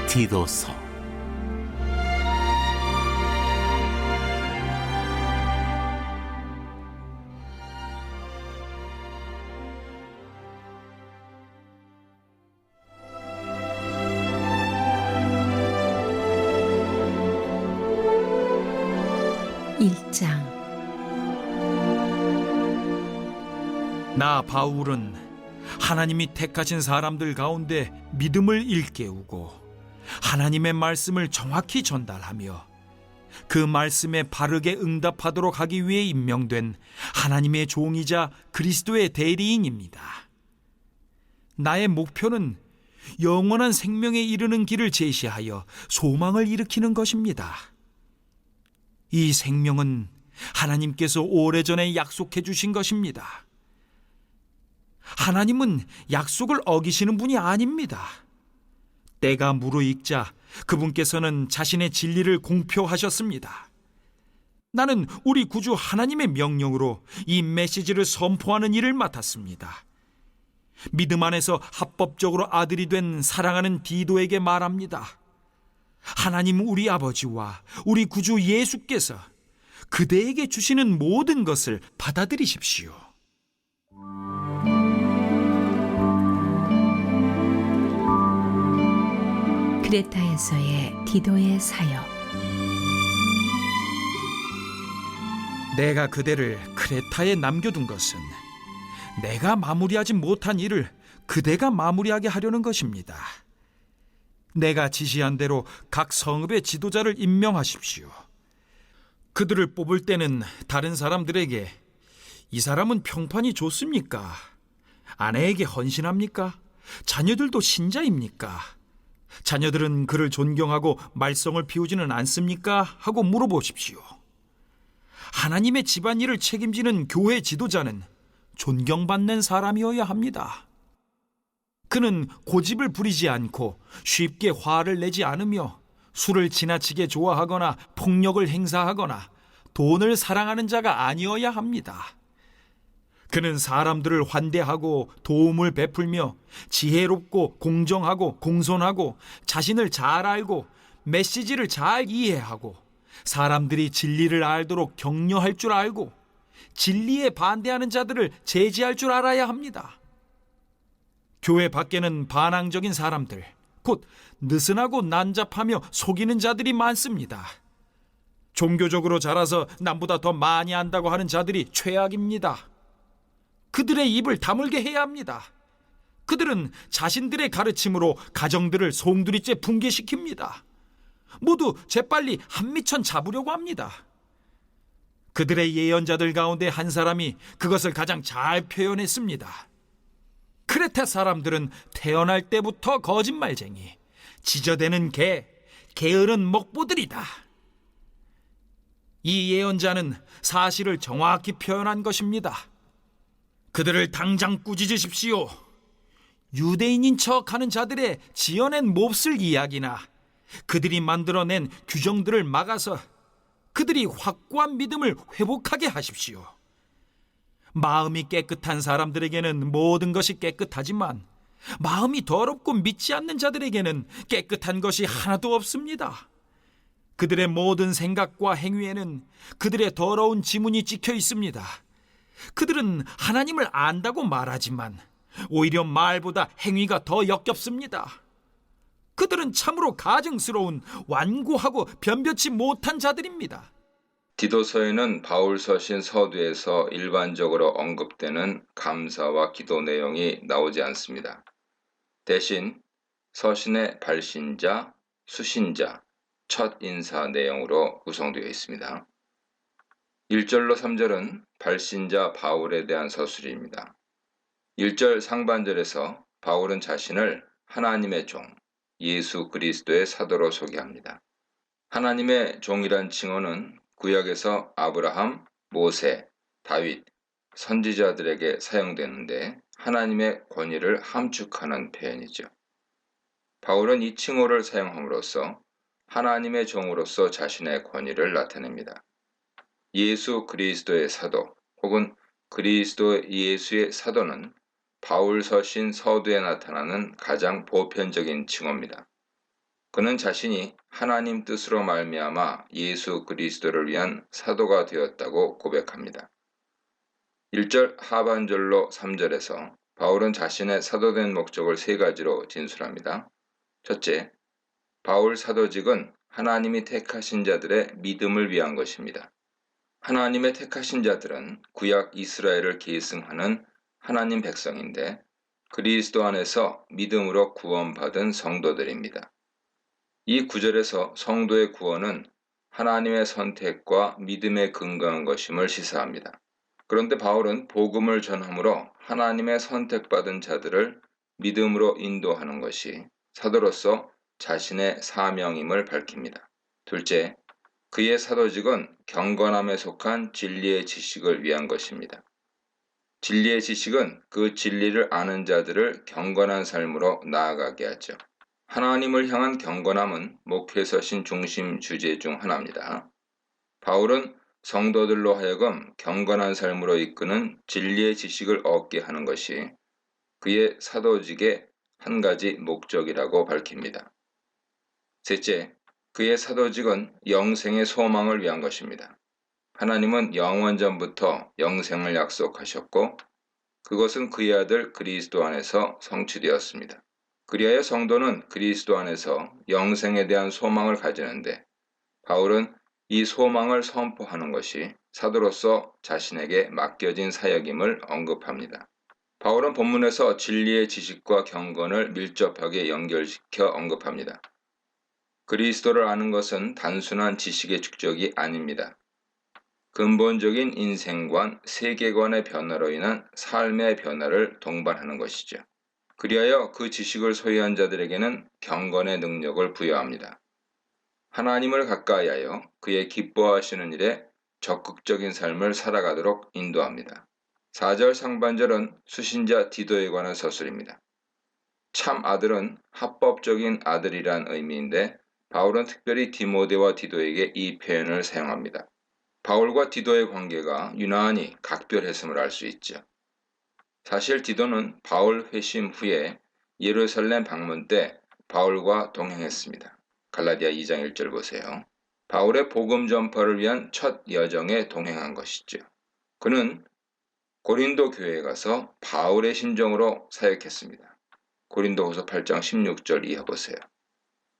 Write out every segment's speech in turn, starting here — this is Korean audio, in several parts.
디도서 일장. 나 바울은 하나님이 택하신 사람들 가운데 믿음을 일깨우고 하나님의 말씀을 정확히 전달하며 그 말씀에 바르게 응답하도록 하기 위해 임명된 하나님의 종이자 그리스도의 대리인입니다. 나의 목표는 영원한 생명에 이르는 길을 제시하여 소망을 일으키는 것입니다. 이 생명은 하나님께서 오래전에 약속해 주신 것입니다. 하나님은 약속을 어기시는 분이 아닙니다. 때가 무르익자 그분께서는 자신의 진리를 공표하셨습니다. 나는 우리 구주 하나님의 명령으로 이 메시지를 선포하는 일을 맡았습니다. 믿음 안에서 합법적으로 아들이 된 사랑하는 디도에게 말합니다. 하나님 우리 아버지와 우리 구주 예수께서 그대에게 주시는 모든 것을 받아들이십시오. 크레타에서의 디도의 사역. 내가 그대를 크레타에 남겨둔 것은 내가 마무리하지 못한 일을 그대가 마무리하게 하려는 것입니다. 내가 지시한 대로 각 성읍의 지도자를 임명하십시오. 그들을 뽑을 때는 다른 사람들에게 이 사람은 평판이 좋습니까? 아내에게 헌신합니까? 자녀들도 신자입니까? 자녀들은 그를 존경하고 말썽을 피우지는 않습니까? 하고 물어보십시오. 하나님의 집안일을 책임지는 교회 지도자는 존경받는 사람이어야 합니다. 그는 고집을 부리지 않고 쉽게 화를 내지 않으며 술을 지나치게 좋아하거나 폭력을 행사하거나 돈을 사랑하는 자가 아니어야 합니다. 그는 사람들을 환대하고 도움을 베풀며 지혜롭고 공정하고 공손하고 자신을 잘 알고 메시지를 잘 이해하고 사람들이 진리를 알도록 격려할 줄 알고 진리에 반대하는 자들을 제지할 줄 알아야 합니다. 교회 밖에는 반항적인 사람들, 곧 느슨하고 난잡하며 속이는 자들이 많습니다. 종교적으로 자라서 남보다 더 많이 안다고 하는 자들이 최악입니다. 그들의 입을 다물게 해야 합니다. 그들은 자신들의 가르침으로 가정들을 송두리째 붕괴시킵니다. 모두 재빨리 한미천 잡으려고 합니다. 그들의 예언자들 가운데 한 사람이 그것을 가장 잘 표현했습니다. 크레타 사람들은 태어날 때부터 거짓말쟁이, 지저대는 개, 게으른 먹보들이다. 이 예언자는 사실을 정확히 표현한 것입니다. 그들을 당장 꾸짖으십시오. 유대인인 척하는 자들의 지어낸 몹쓸 이야기나 그들이 만들어낸 규정들을 막아서 그들이 확고한 믿음을 회복하게 하십시오. 마음이 깨끗한 사람들에게는 모든 것이 깨끗하지만 마음이 더럽고 믿지 않는 자들에게는 깨끗한 것이 하나도 없습니다. 그들의 모든 생각과 행위에는 그들의 더러운 지문이 찍혀 있습니다. 그들은 하나님을 안다고 말하지만 오히려 말보다 행위가 더 역겹습니다. 그들은 참으로 가증스러운 완고하고 변변치 못한 자들입니다. 디도서에는 바울 서신 서두에서 일반적으로 언급되는 감사와 기도 내용이 나오지 않습니다. 대신 서신의 발신자, 수신자, 첫 인사 내용으로 구성되어 있습니다. 1절로 3절은 발신자 바울에 대한 서술입니다. 1절 상반절에서 바울은 자신을 하나님의 종, 예수 그리스도의 사도로 소개합니다. 하나님의 종이란 칭호는 구약에서 아브라함, 모세, 다윗, 선지자들에게 사용되는데 하나님의 권위를 함축하는 표현이죠. 바울은 이 칭호를 사용함으로써 하나님의 종으로서 자신의 권위를 나타냅니다. 예수 그리스도의 사도 혹은 그리스도 예수의 사도는 바울 서신 서두에 나타나는 가장 보편적인 칭호입니다. 그는 자신이 하나님 뜻으로 말미암아 예수 그리스도를 위한 사도가 되었다고 고백합니다. 1절 하반절로 3절에서 바울은 자신의 사도된 목적을 세 가지로 진술합니다. 첫째, 바울 사도직은 하나님이 택하신 자들의 믿음을 위한 것입니다. 하나님의 택하신 자들은 구약 이스라엘을 계승하는 하나님 백성인데 그리스도 안에서 믿음으로 구원받은 성도들입니다. 이 구절에서 성도의 구원은 하나님의 선택과 믿음에 근거한 것임을 시사합니다. 그런데 바울은 복음을 전함으로 하나님의 선택받은 자들을 믿음으로 인도하는 것이 사도로서 자신의 사명임을 밝힙니다. 둘째, 그의 사도직은 경건함에 속한 진리의 지식을 위한 것입니다. 진리의 지식은 그 진리를 아는 자들을 경건한 삶으로 나아가게 하죠. 하나님을 향한 경건함은 목회서신 중심 주제 중 하나입니다. 바울은 성도들로 하여금 경건한 삶으로 이끄는 진리의 지식을 얻게 하는 것이 그의 사도직의 한 가지 목적이라고 밝힙니다. 셋째, 그의 사도직은 영생의 소망을 위한 것입니다. 하나님은 영원전부터 영생을 약속하셨고 그것은 그의 아들 그리스도 안에서 성취되었습니다. 그리하여 성도는 그리스도 안에서 영생에 대한 소망을 가지는데 바울은 이 소망을 선포하는 것이 사도로서 자신에게 맡겨진 사역임을 언급합니다. 바울은 본문에서 진리의 지식과 경건을 밀접하게 연결시켜 언급합니다. 그리스도를 아는 것은 단순한 지식의 축적이 아닙니다. 근본적인 인생관, 세계관의 변화로 인한 삶의 변화를 동반하는 것이죠. 그리하여 그 지식을 소유한 자들에게는 경건의 능력을 부여합니다. 하나님을 가까이하여 그의 기뻐하시는 일에 적극적인 삶을 살아가도록 인도합니다. 4절 상반절은 수신자 디도에 관한 서술입니다. 참 아들은 합법적인 아들이란 의미인데 바울은 특별히 디모데와 디도에게 이 표현을 사용합니다. 바울과 디도의 관계가 유난히 각별했음을 알 수 있죠. 사실 디도는 바울 회심 후에 예루살렘 방문 때 바울과 동행했습니다. 갈라디아 2장 1절 보세요. 바울의 복음 전파를 위한 첫 여정에 동행한 것이죠. 그는 고린도 교회에 가서 바울의 심정으로 사역했습니다. 고린도후서 8장 16절 이하 보세요.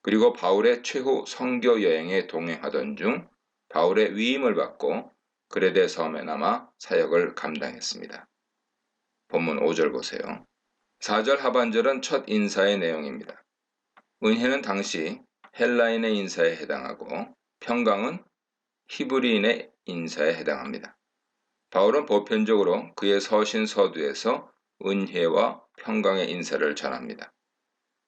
그리고 바울의 최후 선교 여행에 동행하던 중 바울의 위임을 받고 그레데 섬에 남아 사역을 감당했습니다. 본문 5절 보세요. 4절 하반절은 첫 인사의 내용입니다. 은혜는 당시 헬라인의 인사에 해당하고 평강은 히브리인의 인사에 해당합니다. 바울은 보편적으로 그의 서신 서두에서 은혜와 평강의 인사를 전합니다.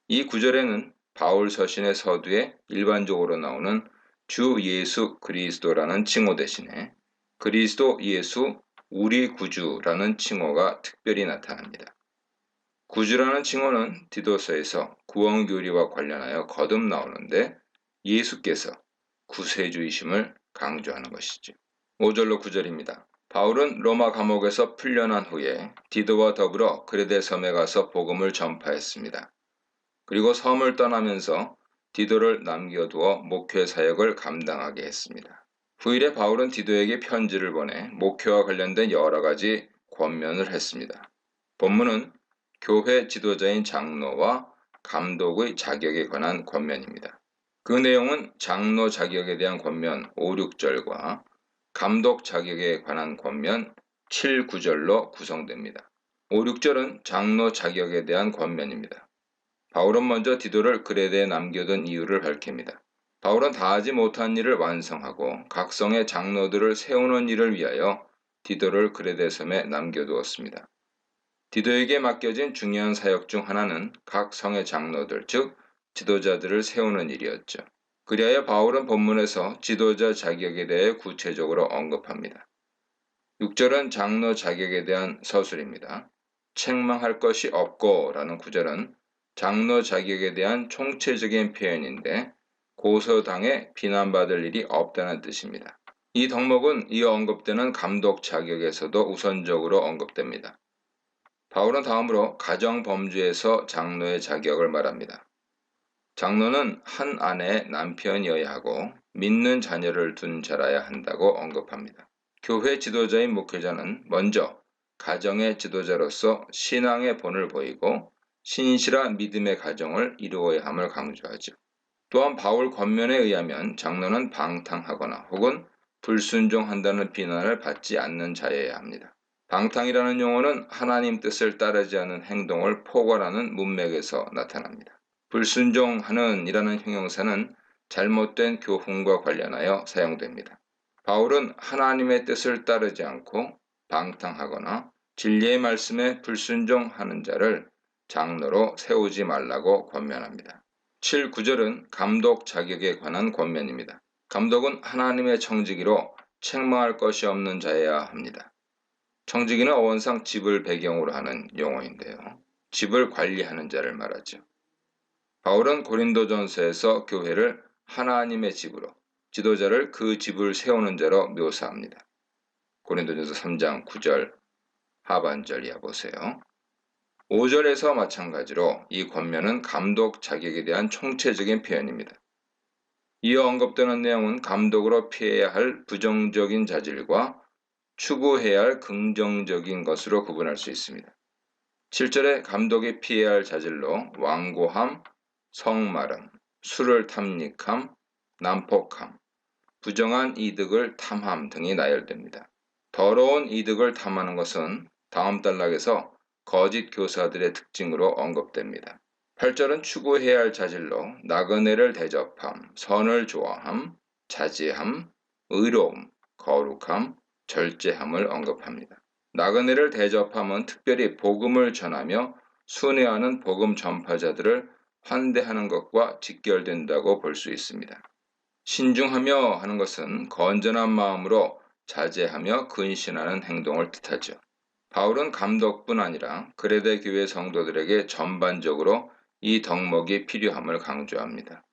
이 구절에는 바울 서신의 서두에 일반적으로 나오는 주 예수 그리스도라는 칭호 대신에 그리스도 예수 우리 구주라는 칭호가 특별히 나타납니다. 구주라는 칭호는 디도서에서 구원교리와 관련하여 거듭 나오는데 예수께서 구세주이심을 강조하는 것이죠. 5절로 9절입니다. 바울은 로마 감옥에서 풀려난 후에 디도와 더불어 그레데 섬에 가서 복음을 전파했습니다. 그리고 섬을 떠나면서 디도를 남겨두어 목회 사역을 감당하게 했습니다. 후일에 바울은 디도에게 편지를 보내 목회와 관련된 여러 가지 권면을 했습니다. 본문은 교회 지도자인 장로와 감독의 자격에 관한 권면입니다. 그 내용은 장로 자격에 대한 권면 5, 6절과 감독 자격에 관한 권면 7, 9절로 구성됩니다. 5, 6절은 장로 자격에 대한 권면입니다. 바울은 먼저 디도를 그레데에 남겨둔 이유를 밝힙니다. 바울은 다하지 못한 일을 완성하고 각 성의 장로들을 세우는 일을 위하여 디도를 그레데 섬에 남겨두었습니다. 디도에게 맡겨진 중요한 사역 중 하나는 각 성의 장로들, 즉 지도자들을 세우는 일이었죠. 그리하여 바울은 본문에서 지도자 자격에 대해 구체적으로 언급합니다. 6절은 장로 자격에 대한 서술입니다. 책망할 것이 없고 라는 구절은 장로 자격에 대한 총체적인 표현인데 고소당해 비난받을 일이 없다는 뜻입니다. 이 덕목은 이어 언급되는 감독 자격에서도 우선적으로 언급됩니다. 바울은 다음으로 가정범주에서 장로의 자격을 말합니다. 장로는 한 아내의 남편이어야 하고 믿는 자녀를 둔 자라야 한다고 언급합니다. 교회 지도자인 목회자는 먼저 가정의 지도자로서 신앙의 본을 보이고 신실한 믿음의 가정을 이루어야 함을 강조하죠. 또한 바울 권면에 의하면 장로는 방탕하거나 혹은 불순종한다는 비난을 받지 않는 자여야 합니다. 방탕이라는 용어는 하나님 뜻을 따르지 않은 행동을 포괄하는 문맥에서 나타납니다. 불순종하는 이라는 형용사는 잘못된 교훈과 관련하여 사용됩니다. 바울은 하나님의 뜻을 따르지 않고 방탕하거나 진리의 말씀에 불순종하는 자를 장로로 세우지 말라고 권면합니다. 7, 9절은 감독 자격에 관한 권면입니다. 감독은 하나님의 청지기로 책망할 것이 없는 자여야 합니다. 청지기는 어원상 집을 배경으로 하는 용어인데요. 집을 관리하는 자를 말하죠. 바울은 고린도전서에서 교회를 하나님의 집으로, 지도자를 그 집을 세우는 자로 묘사합니다. 고린도전서 3장 9절 하반절 이하 보세요. 5절에서 마찬가지로 이 권면은 감독 자격에 대한 총체적인 표현입니다. 이어 언급되는 내용은 감독으로 피해야 할 부정적인 자질과 추구해야 할 긍정적인 것으로 구분할 수 있습니다. 7절에 감독이 피해야 할 자질로 완고함, 성마름, 술을 탐닉함, 난폭함, 부정한 이득을 탐함 등이 나열됩니다. 더러운 이득을 탐하는 것은 다음 단락에서 거짓 교사들의 특징으로 언급됩니다. 8절은 추구해야 할 자질로 나그네를 대접함, 선을 좋아함, 자제함, 의로움, 거룩함, 절제함을 언급합니다. 나그네를 대접함은 특별히 복음을 전하며 순회하는 복음 전파자들을 환대하는 것과 직결된다고 볼 수 있습니다. 신중하며 하는 것은 건전한 마음으로 자제하며 근신하는 행동을 뜻하죠. 바울은 감독뿐 아니라 그레데 교회 성도들에게 전반적으로 이 덕목이 필요함을 강조합니다.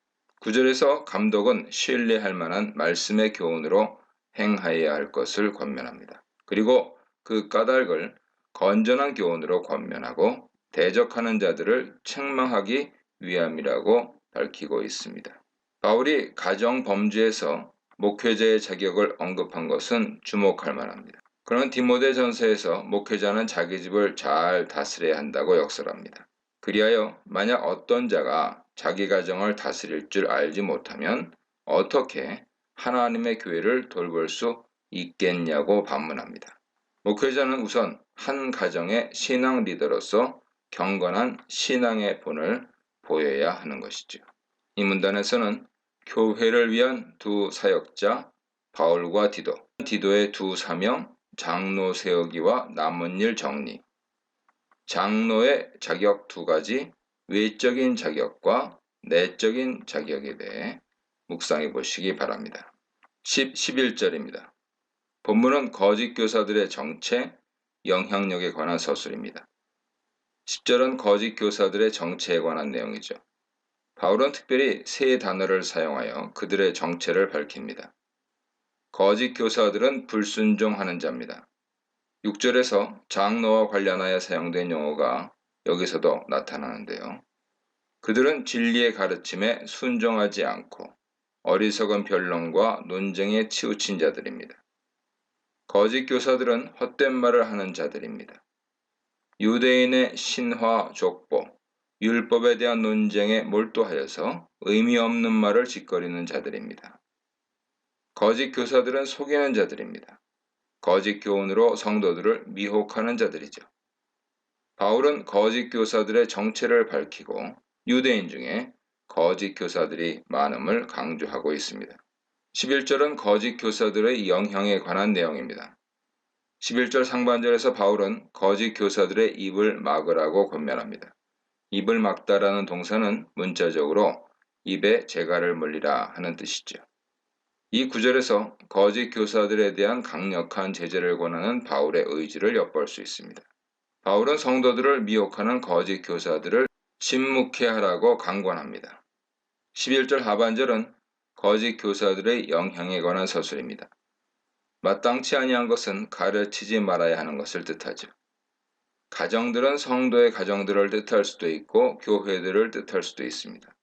9절에서 감독은 신뢰할 만한 말씀의 교훈으로 행하여야 할 것을 권면합니다. 그리고 그 까닭을 건전한 교훈으로 권면하고 대적하는 자들을 책망하기 위함이라고 밝히고 있습니다. 바울이 가정 범죄에서 목회자의 자격을 언급한 것은 주목할 만합니다. 그는 디모데전서에서 목회자는 자기 집을 잘 다스려야 한다고 역설합니다. 그리하여 만약 어떤 자가 자기 가정을 다스릴 줄 알지 못하면 어떻게 하나님의 교회를 돌볼 수 있겠냐고 반문합니다. 목회자는 우선 한 가정의 신앙 리더로서 경건한 신앙의 본을 보여야 하는 것이죠. 이 문단에서는 교회를 위한 두 사역자 바울과 디도의 두 사명, 장로 세우기와 남은 일 정리, 장로의 자격 두 가지, 외적인 자격과 내적인 자격에 대해 묵상해 보시기 바랍니다. 11절입니다. 본문은 거짓 교사들의 정체, 영향력에 관한 서술입니다. 10절은 거짓 교사들의 정체에 관한 내용이죠. 바울은 특별히 세 단어를 사용하여 그들의 정체를 밝힙니다. 거짓 교사들은 불순종하는 자입니다. 6절에서 장로와 관련하여 사용된 용어가 여기서도 나타나는데요. 그들은 진리의 가르침에 순종하지 않고 어리석은 변론과 논쟁에 치우친 자들입니다. 거짓 교사들은 헛된 말을 하는 자들입니다. 유대인의 신화 족보, 율법에 대한 논쟁에 몰두하여서 의미 없는 말을 짓거리는 자들입니다. 거짓 교사들은 속이는 자들입니다. 거짓 교훈으로 성도들을 미혹하는 자들이죠. 바울은 거짓 교사들의 정체를 밝히고 유대인 중에 거짓 교사들이 많음을 강조하고 있습니다. 11절은 거짓 교사들의 영향에 관한 내용입니다. 11절 상반절에서 바울은 거짓 교사들의 입을 막으라고 권면합니다. 입을 막다라는 동사는 문자적으로 입에 재갈을 물리라 하는 뜻이죠. 이 구절에서 거짓 교사들에 대한 강력한 제재를 권하는 바울의 의지를 엿볼 수 있습니다. 바울은 성도들을 미혹하는 거짓 교사들을 침묵해 하라고 강권합니다. 11절 하반절은 거짓 교사들의 영향에 관한 서술입니다. 마땅치 아니한 것은 가르치지 말아야 하는 것을 뜻하죠. 가정들은 성도의 가정들을 뜻할 수도 있고 교회들을 뜻할 수도 있습니다.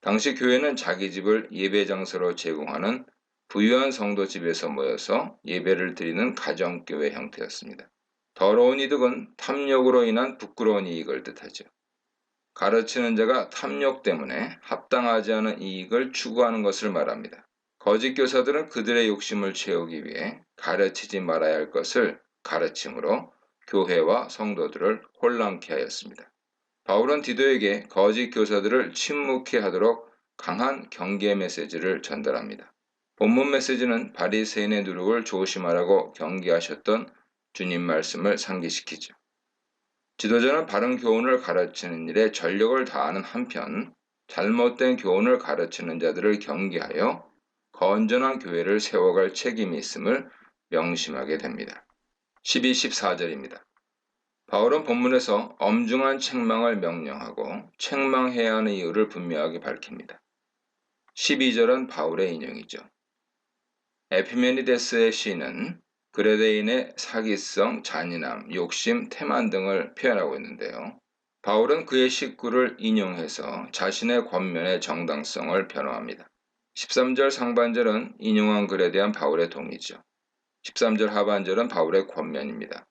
당시 교회는 자기 집을 예배 장소로 제공하는 부유한 성도 집에서 모여서 예배를 드리는 가정교회 형태였습니다. 더러운 이득은 탐욕으로 인한 부끄러운 이익을 뜻하죠. 가르치는 자가 탐욕 때문에 합당하지 않은 이익을 추구하는 것을 말합니다. 거짓 교사들은 그들의 욕심을 채우기 위해 가르치지 말아야 할 것을 가르침으로 교회와 성도들을 혼란케 하였습니다. 바울은 디도에게 거짓 교사들을 침묵케 하도록 강한 경계 메시지를 전달합니다. 본문 메시지는 바리새인의 누룩을 조심하라고 경계하셨던 주님 말씀을 상기시키죠. 지도자는 바른 교훈을 가르치는 일에 전력을 다하는 한편 잘못된 교훈을 가르치는 자들을 경계하여 건전한 교회를 세워갈 책임이 있음을 명심하게 됩니다. 12, 14절입니다. 바울은 본문에서 엄중한 책망을 명령하고 책망해야 하는 이유를 분명하게 밝힙니다. 12절은 바울의 인용이죠. 에피메니데스의 시는 그레데인의 사기성, 잔인함, 욕심, 태만 등을 표현하고 있는데요. 바울은 그의 식구를 인용해서 자신의 권면의 정당성을 변호합니다. 13절 상반절은 인용한 글에 대한 바울의 동의죠. 13절 하반절은 바울의 권면입니다.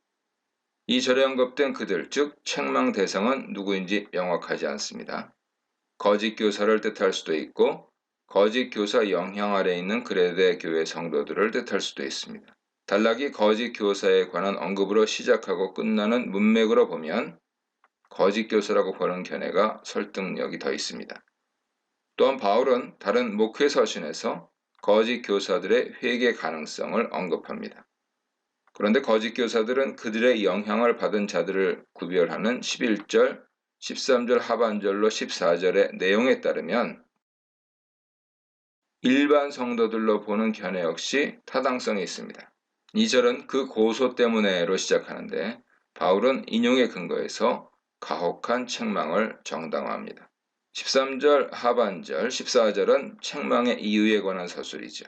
이 절에 언급된 그들, 즉 책망 대상은 누구인지 명확하지 않습니다. 거짓 교사를 뜻할 수도 있고 거짓 교사 영향 아래 있는 그레데 교회 성도들을 뜻할 수도 있습니다. 단락이 거짓 교사에 관한 언급으로 시작하고 끝나는 문맥으로 보면 거짓 교사라고 보는 견해가 설득력이 더 있습니다. 또한 바울은 다른 목회 서신에서 거짓 교사들의 회개 가능성을 언급합니다. 그런데 거짓 교사들은 그들의 영향을 받은 자들을 구별하는 11절, 13절 하반절로 14절의 내용에 따르면 일반 성도들로 보는 견해 역시 타당성이 있습니다. 이 절은 그 고소 때문에로 시작하는데 바울은 인용에 근거해서 가혹한 책망을 정당화합니다. 13절 하반절, 14절은 책망의 이유에 관한 서술이죠.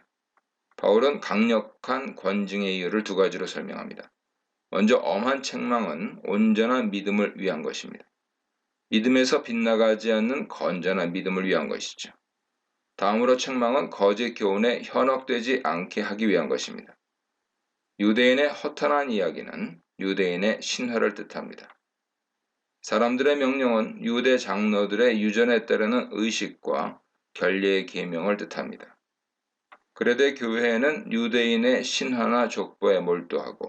바울은 강력한 권징의 이유를 두 가지로 설명합니다. 먼저 엄한 책망은 온전한 믿음을 위한 것입니다. 믿음에서 빗나가지 않는 건전한 믿음을 위한 것이죠. 다음으로 책망은 거짓 교훈에 현혹되지 않게 하기 위한 것입니다. 유대인의 허탄한 이야기는 유대인의 신화를 뜻합니다. 사람들의 명령은 유대 장로들의 유전에 따르는 의식과 결례의 계명을 뜻합니다. 그레데 교회에는 유대인의 신화나 족보에 몰두하고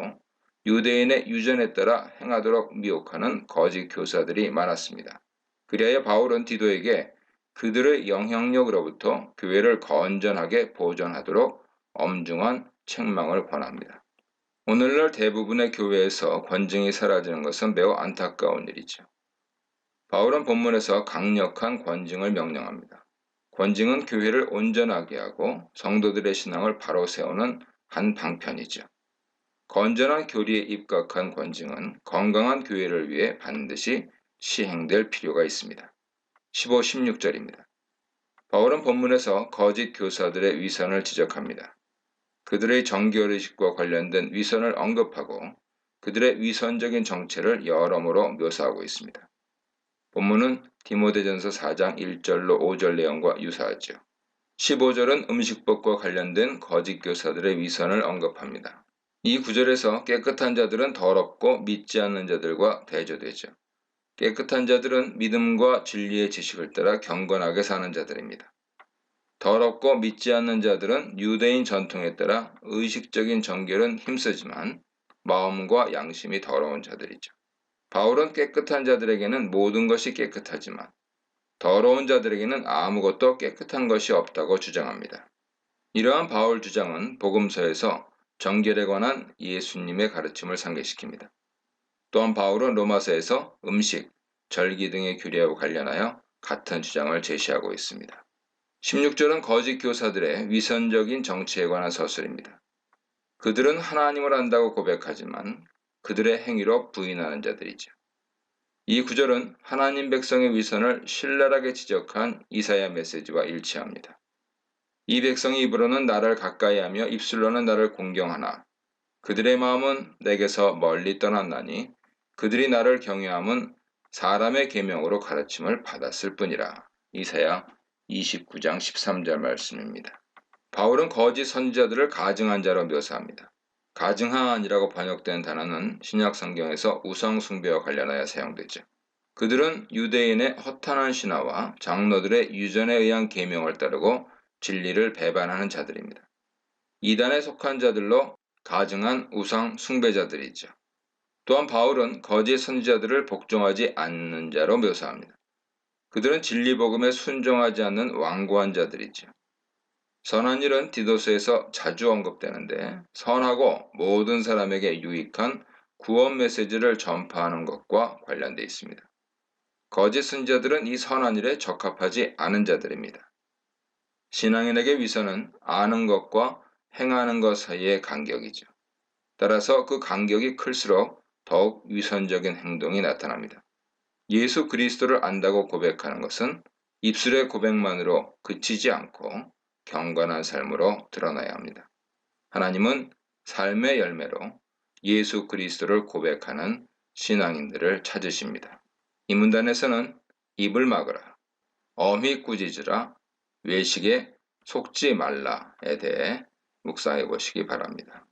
유대인의 유전에 따라 행하도록 미혹하는 거짓 교사들이 많았습니다. 그리하여 바울은 디도에게 그들의 영향력으로부터 교회를 건전하게 보존하도록 엄중한 책망을 권합니다. 오늘날 대부분의 교회에서 권징이 사라지는 것은 매우 안타까운 일이죠. 바울은 본문에서 강력한 권징을 명령합니다. 권징은 교회를 온전하게 하고 성도들의 신앙을 바로 세우는 한 방편이죠. 건전한 교리에 입각한 권징은 건강한 교회를 위해 반드시 시행될 필요가 있습니다. 15, 16절입니다. 바울은 본문에서 거짓 교사들의 위선을 지적합니다. 그들의 정결의식과 관련된 위선을 언급하고 그들의 위선적인 정체를 여러모로 묘사하고 있습니다. 본문은 디모데전서 4장 1절로 5절 내용과 유사하죠. 15절은 음식법과 관련된 거짓 교사들의 위선을 언급합니다. 이 구절에서 깨끗한 자들은 더럽고 믿지 않는 자들과 대조되죠. 깨끗한 자들은 믿음과 진리의 지식을 따라 경건하게 사는 자들입니다. 더럽고 믿지 않는 자들은 유대인 전통에 따라 의식적인 정결은 힘쓰지만 마음과 양심이 더러운 자들이죠. 바울은 깨끗한 자들에게는 모든 것이 깨끗하지만 더러운 자들에게는 아무것도 깨끗한 것이 없다고 주장합니다. 이러한 바울 주장은 복음서에서 정결에 관한 예수님의 가르침을 상기시킵니다. 또한 바울은 로마서에서 음식, 절기 등의 규례와 관련하여 같은 주장을 제시하고 있습니다. 16절은 거짓 교사들의 위선적인 정치에 관한 서술입니다. 그들은 하나님을 안다고 고백하지만 그들의 행위로 부인하는 자들이죠. 이 구절은 하나님 백성의 위선을 신랄하게 지적한 이사야 메시지와 일치합니다. 이 백성의 입으로는 나를 가까이하며 입술로는 나를 공경하나 그들의 마음은 내게서 멀리 떠났나니 그들이 나를 경외함은 사람의 계명으로 가르침을 받았을 뿐이라. 이사야 29장 13절 말씀입니다. 바울은 거짓 선지자들을 가증한 자로 묘사합니다. 가증한이라고 번역된 단어는 신약 성경에서 우상 숭배와 관련하여 사용되죠. 그들은 유대인의 허탄한 신화와 장로들의 유전에 의한 계명을 따르고 진리를 배반하는 자들입니다. 이단에 속한 자들로 가증한 우상 숭배자들이죠. 또한 바울은 거짓 선지자들을 복종하지 않는 자로 묘사합니다. 그들은 진리 복음에 순종하지 않는 완고한 자들이죠. 선한 일은 디도서에서 자주 언급되는데 선하고 모든 사람에게 유익한 구원 메시지를 전파하는 것과 관련되어 있습니다. 거짓 선지자들은 이 선한 일에 적합하지 않은 자들입니다. 신앙인에게 위선은 아는 것과 행하는 것 사이의 간격이죠. 따라서 그 간격이 클수록 더욱 위선적인 행동이 나타납니다. 예수 그리스도를 안다고 고백하는 것은 입술의 고백만으로 그치지 않고 경건한 삶으로 드러나야 합니다. 하나님은 삶의 열매로 예수 그리스도를 고백하는 신앙인들을 찾으십니다. 이 문단에서는 입을 막으라, 엄히 꾸짖으라, 외식에 속지 말라에 대해 묵상해 보시기 바랍니다.